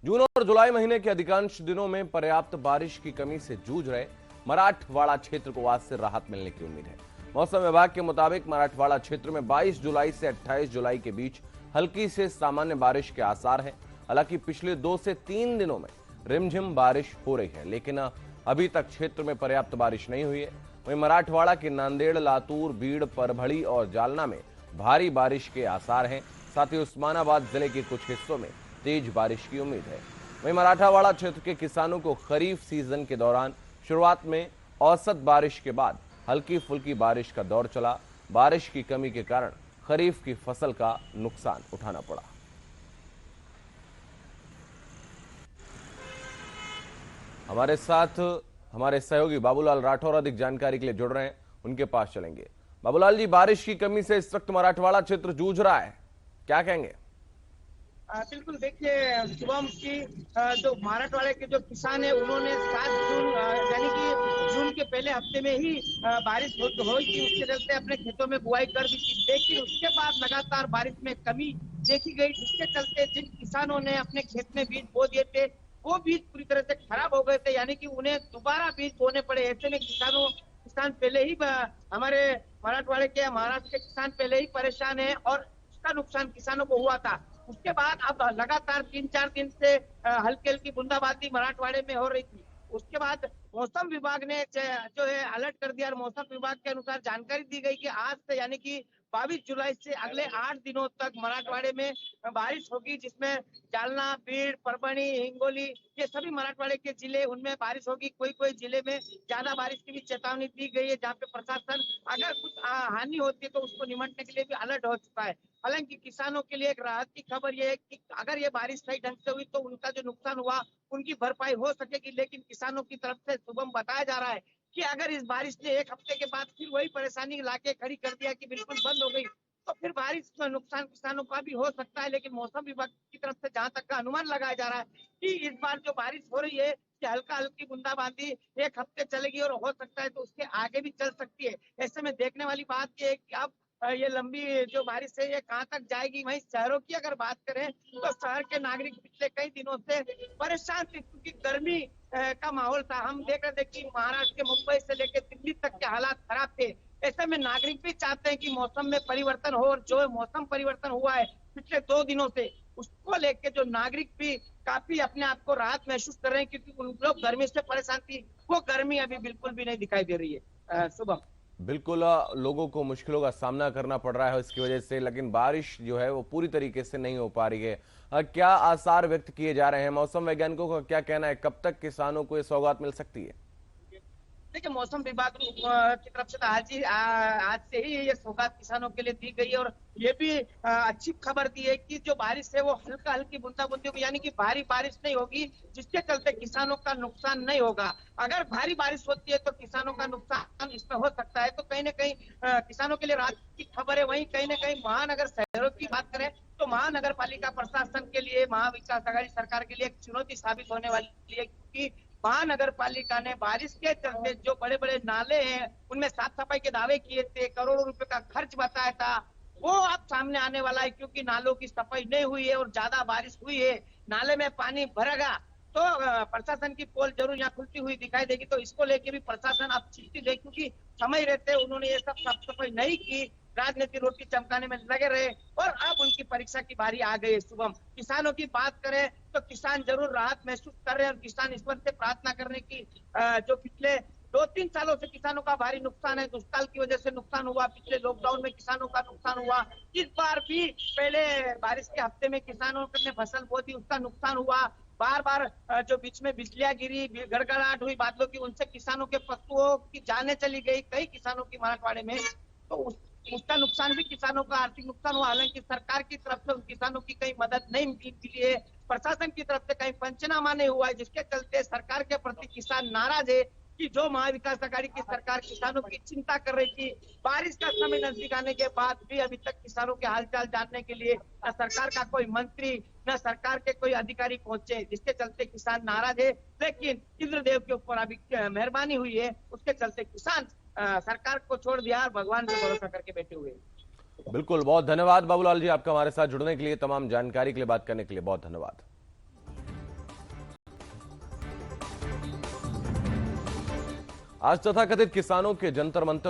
जून और जुलाई महीने के अधिकांश दिनों में पर्याप्त बारिश की कमी से जूझ रहे मराठवाड़ा क्षेत्र को आज से राहत मिलने की उम्मीद है। मौसम विभाग के मुताबिक मराठवाड़ा क्षेत्र में 22 जुलाई से 28 जुलाई के बीच हल्की से सामान्य बारिश के आसार हैं। हालांकि पिछले 2 से 3 दिनों में रिमझिम बारिश हो रही है, लेकिन अभी तक क्षेत्र में पर्याप्त बारिश नहीं हुई है। वहीं मराठवाड़ा के नांदेड़, लातूर, बीड़, परभड़ी और जालना में भारी बारिश के आसार हैं। साथ ही उस्मानाबाद जिले के कुछ हिस्सों में तेज बारिश की उम्मीद है। वहीं मराठवाड़ा क्षेत्र के किसानों को खरीफ सीजन के दौरान शुरुआत में औसत बारिश के बाद हल्की फुल्की बारिश का दौर चला। बारिश की कमी के कारण खरीफ की फसल का नुकसान उठाना पड़ा। हमारे साथ हमारे सहयोगी बाबूलाल राठौर अधिक जानकारी के लिए जुड़ रहे हैं, उनके पास चलेंगे। बाबूलाल जी, बारिश की कमी से इस वक्त मराठवाड़ा क्षेत्र जूझ रहा है, क्या कहेंगे? बिल्कुल, देखिए शुभम की जो मराठवाड़े के जो किसान है उन्होंने 7 जून यानी कि जून के पहले हफ्ते में ही बारिश हुई थी, उसके चलते अपने खेतों में बुआई कर दी थी। लेकिन उसके बाद लगातार बारिश में कमी देखी गई, जिसके चलते जिन किसानों ने अपने खेत में बीज बो दिए थे वो बीज पूरी तरह से खराब हो गए थे, यानी कि उन्हें दोबारा बीज बोने पड़े। ऐसे में किसान पहले ही हमारे मराठवाड़े के महाराष्ट्र के किसान पहले ही परेशान है और उसका नुकसान किसानों को हुआ था। उसके बाद अब लगातार 3-4 दिन से हल्की हल्की बूंदाबांदी मराठवाड़े में हो रही थी। उसके बाद मौसम विभाग ने जो है अलर्ट कर दिया और मौसम विभाग के अनुसार जानकारी दी गई कि आज से यानी कि 22 जुलाई से अगले 8 दिनों तक मराठवाड़े में बारिश होगी, जिसमें जालना, बीड़, परभणी, हिंगोली ये सभी मराठवाड़े के जिले उनमें बारिश होगी। कोई कोई जिले में ज्यादा बारिश की भी चेतावनी दी गई है, जहाँ पे प्रशासन अगर कुछ हानि होती है तो उसको निपटने के लिए भी अलर्ट हो चुका है। हालांकि किसानों के लिए एक राहत की खबर यह है कि अगर ये बारिश सही ढंग से हुई तो उनका जो नुकसान हुआ उनकी भरपाई हो सकेगी। लेकिन किसानों की तरफ से शुभम बताया जा रहा है कि अगर इस बारिश ने एक हफ्ते के बाद फिर वही परेशानी लाके खड़ी कर दिया कि बिल्कुल बंद हो गई, तो फिर बारिश में नुकसान किसानों का भी हो सकता है। लेकिन मौसम विभाग की तरफ से जहां तक का अनुमान लगाया जा रहा है कि इस बार जो बारिश हो रही है कि हल्का हल्की बूंदाबांदी एक हफ्ते चलेगी और हो सकता है तो उसके आगे भी चल सकती है। ऐसे में देखने वाली बात यह है कि अब ये लंबी जो बारिश है ये कहां तक जाएगी। वहीं शहरों की अगर बात करें तो शहर के नागरिक पिछले कई दिनों से परेशान थे, क्योंकि गर्मी का माहौल था। हम देख रहे थे कि महाराष्ट्र के मुंबई से लेकर दिल्ली तक के हालात खराब थे। ऐसे में नागरिक भी चाहते हैं कि मौसम में परिवर्तन हो, और जो मौसम परिवर्तन हुआ है पिछले 2 दिनों से उसको लेके जो नागरिक भी काफी अपने आप को राहत महसूस कर रहे हैं, क्योंकि उन लोग गर्मी से परेशान थी, वो गर्मी अभी बिल्कुल भी नहीं दिखाई दे रही है। सुबह बिल्कुल, लोगों को मुश्किलों का सामना करना पड़ रहा है इसकी वजह से, लेकिन बारिश जो है वो पूरी तरीके से नहीं हो पा रही है। क्या आसार व्यक्त किए जा रहे हैं? मौसम वैज्ञानिकों का क्या कहना है, कब तक किसानों को ये सौगात मिल सकती है? देखिए, मौसम विभाग की तरफ से तो आज से ही ये सौगात किसानों के लिए दी गई है, और ये भी अच्छी खबर दी है कि जो बारिश है वो हल्का हल्की बूंदाबूंदी होगी, यानी कि भारी बारिश नहीं होगी, जिसके चलते किसानों का नुकसान नहीं होगा। अगर भारी बारिश होती है तो किसानों का नुकसान इसमें हो सकता है, तो कहीं ना कहीं किसानों के लिए राहत की खबर है। वहीं कहीं ना कहीं महानगर शहरों की बात करें तो महानगर पालिका प्रशासन के लिए, महाविकास आघाड़ी सरकार के लिए एक चुनौती साबित होने वाली है, क्योंकि महानगर पालिका ने बारिश के चलते जो बड़े बड़े नाले हैं उनमें साफ सफाई के दावे किए थे, करोड़ों रुपए का खर्च बताया था, वो अब सामने आने वाला है, क्योंकि नालों की सफाई नहीं हुई है और ज्यादा बारिश हुई है, नाले में पानी भरेगा तो प्रशासन की पोल जरूर यहाँ खुलती हुई दिखाई देगी। तो इसको लेके भी प्रशासन अब चिंतित है, क्योंकि समय रहते उन्होंने ये सब साफ सफाई नहीं की, राजनीति रोटी चमकाने में लगे रहे और अब उनकी परीक्षा की बारी आ गई है। शुभम, किसानों की बात करें तो किसान जरूर राहत महसूस कर रहे हैं, और किसान ईश्वर से प्रार्थना करने की जो पिछले 2-3 सालों से किसानों का भारी नुकसान है, दुष्काल की वजह से नुकसान हुआ, पिछले लॉकडाउन में किसानों का नुकसान हुआ, इस बार भी पहले बारिश के हफ्ते में किसानों ने फसल बो दी, उसका नुकसान हुआ। बार बार जो बीच में बिजलियां गिरी, गड़गड़ाहट हुई बादलों की, उनसे किसानों के पशुओं की जानें चली गई कई किसानों की मराठवाड़े में, तो उसका नुकसान भी किसानों का आर्थिक नुकसान हुआ। हालांकि सरकार की तरफ से उन किसानों की कहीं मदद नहीं मिली है, प्रशासन की तरफ से कहीं पंचनामा नहीं हुआ है, जिसके चलते सरकार के प्रति किसान नाराज है कि जो महाविकास आघाड़ी की सरकार किसानों की चिंता कर रही थी, बारिश का समय नजदीक आने के बाद भी अभी तक किसानों के हालचाल जानने के लिए न सरकार का कोई मंत्री न सरकार के कोई अधिकारी पहुंचे, जिसके चलते किसान नाराज है। लेकिन इंद्रदेव के ऊपर अभी मेहरबानी हुई है, उसके चलते किसान सरकार को छोड़ दिया और भगवान पे भरोसा करके बैठे हुए। बिल्कुल, बहुत धन्यवाद बाबूलाल जी, आपका हमारे साथ जुड़ने के लिए, तमाम जानकारी के लिए, बात करने के लिए बहुत धन्यवाद। आज तथाकथित किसानों के जंतर मंतर